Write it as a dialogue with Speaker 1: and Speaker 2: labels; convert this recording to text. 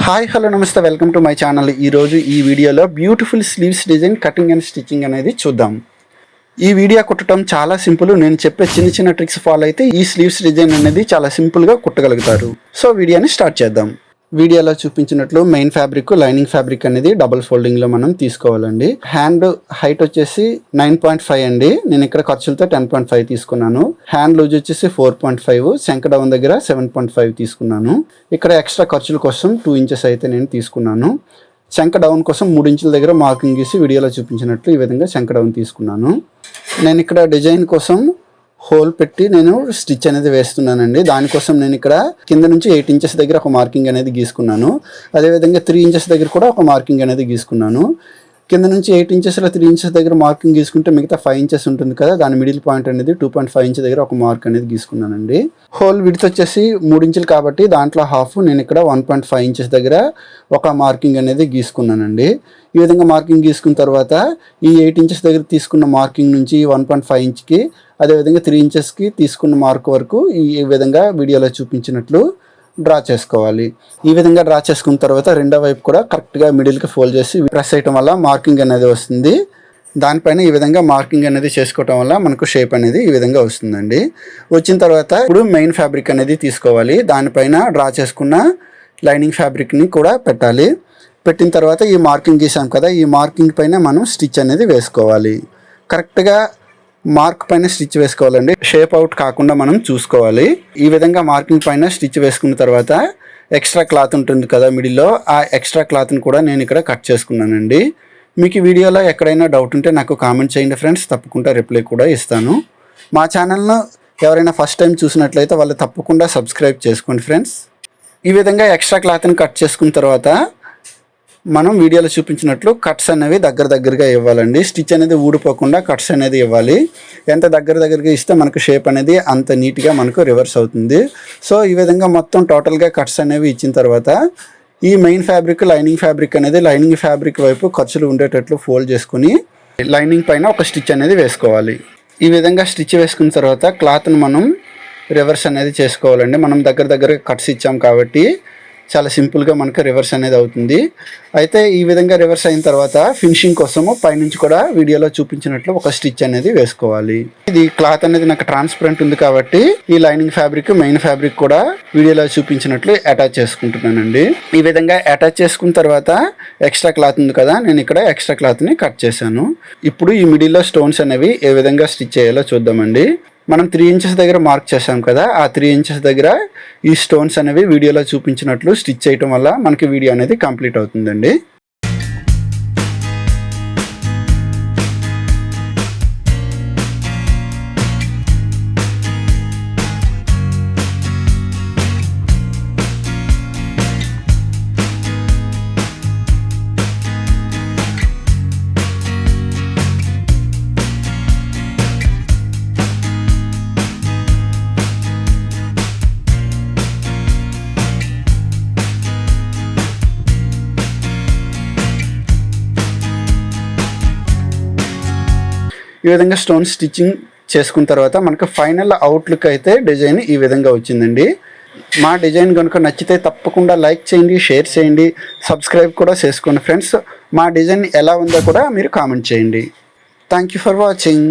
Speaker 1: Hi hello నమస్తే welcome to my channel. ఈరోజు ఈ వీడియోలో beautiful sleeves design cutting and stitching అనేది చూద్దాం. ఈ వీడియో కుట్టడం చాలా సింపుల్. నేను చెప్పే చిన్న చిన్న ట్రిక్స్ ఫాలో అయితే ఈ స్లీవ్స్ డిజైన్ అనేది చాలా సింపుల్గా కుట్టగలుగుతారు. సో వీడియోని స్టార్ట్ చేద్దాం. వీడియోలో చూపించినట్లు మెయిన్ ఫ్యాబ్రిక్ లైనింగ్ ఫ్యాబ్రిక్ అనేది డబుల్ ఫోల్డింగ్లో మనం తీసుకోవాలండి. హ్యాండ్ హైట్ వచ్చేసి 9.5 అండి. నేను ఇక్కడ ఖర్చులతో 10.5 తీసుకున్నాను. హ్యాండ్ లూజ్ వచ్చేసి 4.5, శంక డౌన్ దగ్గర 7.5 తీసుకున్నాను. ఇక్కడ ఎక్స్ట్రా ఖర్చుల కోసం 2 ఇంచెస్ అయితే నేను తీసుకున్నాను. శంక డౌన్ కోసం 3 ఇంచుల దగ్గర మార్కింగ్ గీసి వీడియోలో చూపించినట్లు ఈ విధంగా శంక డౌన్ తీసుకున్నాను. నేను ఇక్కడ డిజైన్ కోసం హోల్ పెట్టి నేను స్టిచ్ అనేది వేస్తున్నానండి. దానికోసం నేను ఇక్కడ కింద నుంచి 8 ఇంచెస్ దగ్గర ఒక మార్కింగ్ అనేది గీసుకున్నాను. అదేవిధంగా 3 ఇంచెస్ దగ్గర కూడా ఒక మార్కింగ్ అనేది గీసుకున్నాను. కింద నుంచి 8 ఇంచెస్లో 3 ఇంచెస్ దగ్గర మార్కింగ్ గీసుకుంటే మిగతా 5 ఇంచెస్ ఉంటుంది కదా, దాని మిడిల్ పాయింట్ అనేది 2.5 ఇంచ్ దగ్గర ఒక మార్క్ అనేది గీసుకున్నానండి. హోల్ విడ్త్ వచ్చేసి 3 ఇంచులు కాబట్టి దాంట్లో హాఫ్ నేను ఇక్కడ 1.5 ఇంచెస్ దగ్గర ఒక మార్కింగ్ అనేది గీసుకున్నానండి. ఈ విధంగా మార్కింగ్ గీసుకున్న తర్వాత ఈ 8 ఇంచెస్ దగ్గర తీసుకున్న మార్కింగ్ నుంచి 1.5 ఇంచ్కి అదేవిధంగా 3 ఇంచెస్కి తీసుకున్న మార్క్ వరకు ఈ విధంగా వీడియోలో చూపించినట్లు డ్రా చేసుకోవాలి. ఈ విధంగా డ్రా చేసుకున్న తర్వాత రెండో వైపు కూడా కరెక్ట్గా మిడిల్కి ఫోల్డ్ చేసి ప్రెస్ చేయడం వల్ల మార్కింగ్ అనేది వస్తుంది. దానిపైన ఈ విధంగా మార్కింగ్ అనేది చేసుకోవటం వల్ల మనకు షేప్ అనేది ఈ విధంగా వస్తుందండి. వచ్చిన తర్వాత ఇప్పుడు మెయిన్ ఫ్యాబ్రిక్ అనేది తీసుకోవాలి. దానిపైన డ్రా చేసుకున్న లైనింగ్ ఫ్యాబ్రిక్ని కూడా పెట్టాలి. పెట్టిన తర్వాత ఈ మార్కింగ్ గీసాం కదా, ఈ మార్కింగ్ పైన మనం స్టిచ్ అనేది వేసుకోవాలి. కరెక్ట్గా మార్క్ పైన స్టిచ్ వేసుకోవాలండి. షేప్ అవుట్ కాకుండా మనం చూసుకోవాలి. ఈ విధంగా మార్కింగ్ పైన స్టిచ్ వేసుకున్న తర్వాత ఎక్స్ట్రా క్లాత్ ఉంటుంది కదా మిడిల్లో, ఆ ఎక్స్ట్రా క్లాత్ని కూడా నేను ఇక్కడ కట్ చేసుకున్నానండి. మీకు ఈ వీడియోలో ఎక్కడైనా డౌట్ ఉంటే నాకు కామెంట్ చేయండి ఫ్రెండ్స్, తప్పకుండా రిప్లై కూడా ఇస్తాను. మా ఛానల్ను ఎవరైనా ఫస్ట్ టైం చూసినట్లయితే వాళ్ళు తప్పకుండా సబ్స్క్రైబ్ చేసుకోండి ఫ్రెండ్స్. ఈ విధంగా ఎక్స్ట్రా క్లాత్ని కట్ చేసుకున్న తర్వాత మనం వీడియోలో చూపించినట్లు కట్స్ అనేవి దగ్గరగా ఇవ్వాలండి. స్టిచ్ అనేది ఊడిపోకుండా కట్స్ అనేది ఇవ్వాలి. ఎంత దగ్గరగా ఇస్తే మనకు షేప్ అనేది అంత నీట్గా మనకు రివర్స్ అవుతుంది. సో ఈ విధంగా మొత్తం టోటల్గా కట్స్ అనేవి ఇచ్చిన తర్వాత ఈ మెయిన్ ఫ్యాబ్రిక్ లైనింగ్ ఫ్యాబ్రిక్ అనేది లైనింగ్ ఫ్యాబ్రిక్ వైపు ఖర్చులు ఉండేటట్లు ఫోల్డ్ చేసుకుని లైనింగ్ పైన ఒక స్టిచ్ అనేది వేసుకోవాలి. ఈ విధంగా స్టిచ్ వేసుకున్న తర్వాత క్లాత్ను మనం రివర్స్ అనేది చేసుకోవాలండి. మనం దగ్గరగా కట్స్ ఇచ్చాం కాబట్టి చాలా సింపుల్గా మనకు రివర్స్ అనేది అవుతుంది. అయితే ఈ విధంగా రివర్స్ అయిన తర్వాత ఫినిషింగ్ కోసము పైనుంచి కూడా వీడియోలో చూపించినట్లు ఒక స్టిచ్ అనేది వేసుకోవాలి. ఇది క్లాత్ అనేది నాకు ట్రాన్స్పరెంట్ ఉంది కాబట్టి ఈ లైనింగ్ ఫ్యాబ్రిక్ మెయిన్ ఫ్యాబ్రిక్ కూడా వీడియోలో చూపించినట్లు అటాచ్ చేసుకుంటున్నానండి. ఈ విధంగా అటాచ్ చేసుకున్న తర్వాత ఎక్స్ట్రా క్లాత్ ఉంది కదా, నేను ఇక్కడ ఎక్స్ట్రా క్లాత్ని కట్ చేశాను. ఇప్పుడు ఈ మిడిల్లో స్టోన్స్ అనేవి ఏ విధంగా స్టిచ్ చేయాలో చూద్దామండి. మనం 3 ఇంచెస్ దగ్గర మార్క్ చేసాం కదా, ఆ 3 ఇంచెస్ దగ్గర ఈ స్టోన్స్ అనేవి వీడియోలో చూపించినట్లు స్టిచ్ చేయటం వల్ల మనకి వీడియో అనేది కంప్లీట్ అవుతుందండి. ఈ విధంగా స్టోన్ స్టిచ్చింగ్ చేసుకున్న తర్వాత మనకు ఫైనల్ అవుట్లుక్ అయితే డిజైన్ ఈ విధంగా వచ్చిందండి. మా డిజైన్ కనుక నచ్చితే తప్పకుండా లైక్ చేయండి, షేర్ చేయండి, సబ్స్క్రైబ్ కూడా చేసుకోండి ఫ్రెండ్స్. మా డిజైన్ ఎలా ఉందో కూడా మీరు కామెంట్ చేయండి. Thank you for watching.